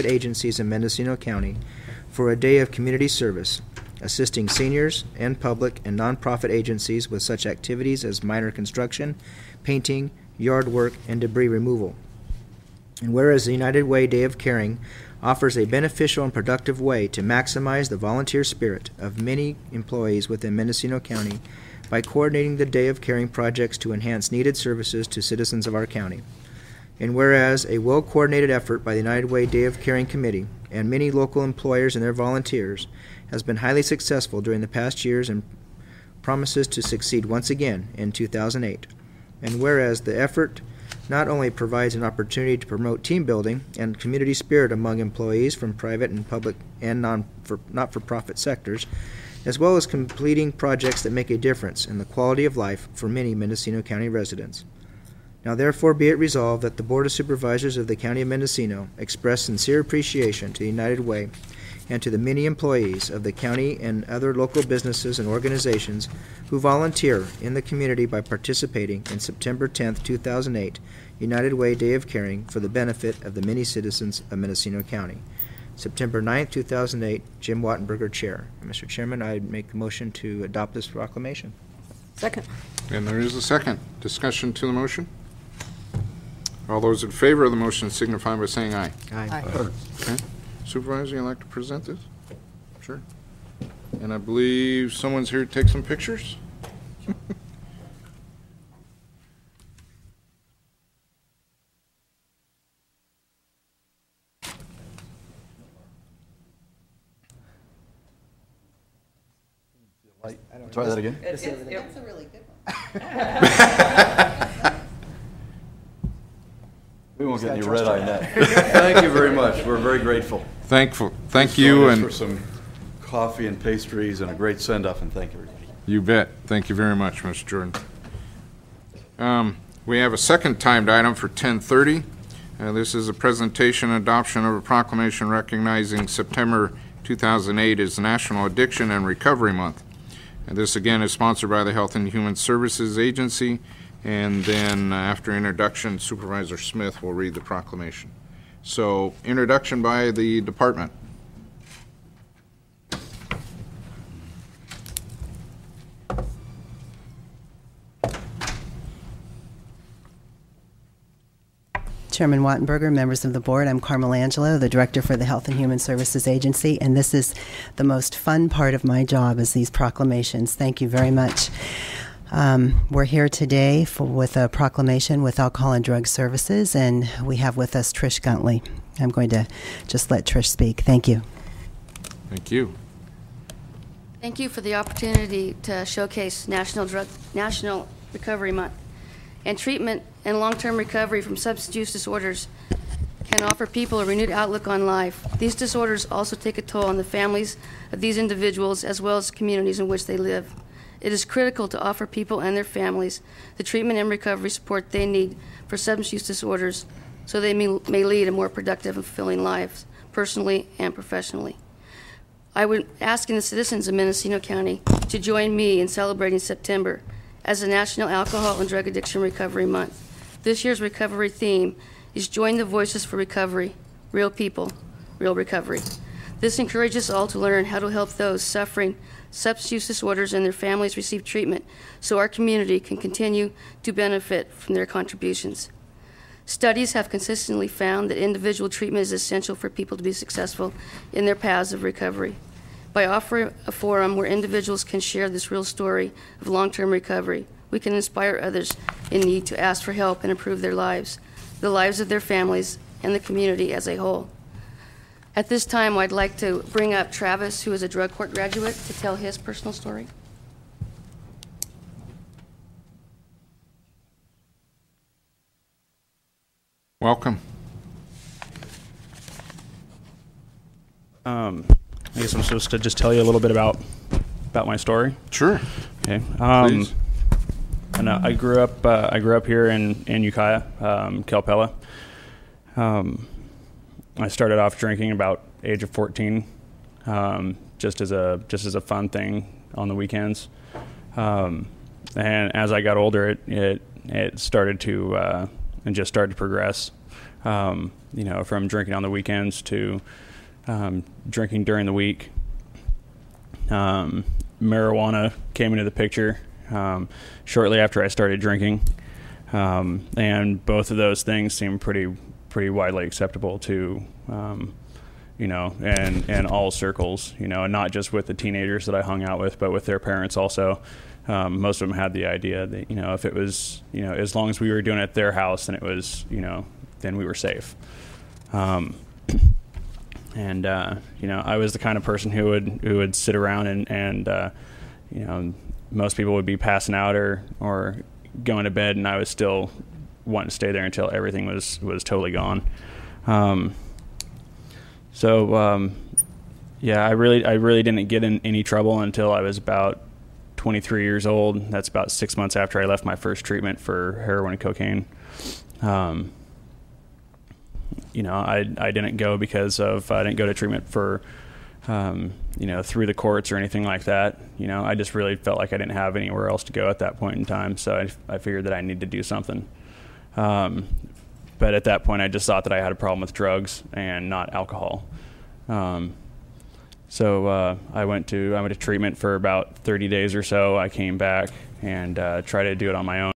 agencies in Mendocino County for a day of community service, assisting seniors and public and nonprofit agencies with such activities as minor construction, painting, yard work, and debris removal. And whereas the United Way Day of Caring offers a beneficial and productive way to maximize the volunteer spirit of many employees within Mendocino County by coordinating the Day of Caring projects to enhance needed services to citizens of our county. And whereas a well-coordinated effort by the United Way Day of Caring Committee and many local employers and their volunteers has been highly successful during the past years and promises to succeed once again in 2008. And whereas the effort not only provides an opportunity to promote team building and community spirit among employees from private and public and not-for-profit sectors, as well as completing projects that make a difference in the quality of life for many Mendocino County residents. Now therefore be it resolved that the Board of Supervisors of the County of Mendocino express sincere appreciation to the United Way and to the many employees of the county and other local businesses and organizations who volunteer in the community by participating in September 10th, 2008 United Way Day of Caring for the benefit of the many citizens of Mendocino County. September 9th, 2008, Jim Wattenberger, Chair. Mr. Chairman, I make a motion to adopt this proclamation. Second. And there is a second. Discussion to the motion? All those in favor of the motion signify by saying aye. Aye. Okay. Supervisor, you'd like to present this? Sure. And I believe someone's here to take some pictures? Try that again. That's a really good one. We won't get any red eye net. Thank you very much. We're very grateful. Thank you. And for some coffee and pastries and a great send-off, and thank everybody. You bet. Thank you very much, Mr. Jordan. We have a second timed item for 10:30. This is a presentation and adoption of a proclamation recognizing September 2008 as National Addiction and Recovery Month. And this again is sponsored by the Health and Human Services Agency. And then after introduction, Supervisor Smith will read the proclamation. So, introduction by the department. Chairman Wattenberger, members of the board, I'm Carmel Angelo, the Director for the Health and Human Services Agency, and this is the most fun part of my job is these proclamations. Thank you very much. We're here today with a proclamation with Alcohol and Drug Services, and we have with us Trish Guntley. I'm going to just let Trish speak. Thank you. Thank you. Thank you for the opportunity to showcase National Recovery Month. And treatment and long-term recovery from substance use disorders can offer people a renewed outlook on life. These disorders also take a toll on the families of these individuals as well as communities in which they live. It is critical to offer people and their families the treatment and recovery support they need for substance use disorders so they may lead a more productive and fulfilling lives, personally and professionally. I would ask the citizens of Mendocino County to join me in celebrating September as the National Alcohol and Drug Addiction Recovery Month. This year's recovery theme is Join the Voices for Recovery, Real People, Real Recovery. This encourages all to learn how to help those suffering substance use disorders and their families receive treatment so our community can continue to benefit from their contributions. Studies have consistently found that individual treatment is essential for people to be successful in their paths of recovery. By offering a forum where individuals can share this real story of long-term recovery, we can inspire others in need to ask for help and improve their lives, the lives of their families, and the community as a whole. At this time, I'd like to bring up Travis, who is a drug court graduate, to tell his personal story. Welcome. I guess I'm supposed to just tell you a little bit about my story. Sure. Okay. Please. And I grew up here in Ukiah, Calpella. I started off drinking about age of 14, just as a fun thing on the weekends. And as I got older, it started to and just started to progress. from drinking on the weekends to drinking during the week. Marijuana came into the picture shortly after I started drinking, and both of those things seemed pretty widely acceptable to in all circles, and not just with the teenagers that I hung out with, but with their parents also. Most of them had the idea that, if it was, as long as we were doing it at their house, then it was, then we were safe. I was the kind of person who would sit around and most people would be passing out or going to bed, and I was still wanting to stay there until everything was totally gone. I really didn't get in any trouble until I was about 23 years old. That's about 6 months after I left my first treatment for heroin and cocaine. I didn't go because I didn't go to treatment for, through the courts or anything like that. I just really felt like I didn't have anywhere else to go at that point in time. So I figured that I needed to do something. But at that point, I just thought that I had a problem with drugs and not alcohol. So I went to treatment for about 30 days or so. I came back and tried to do it on my own.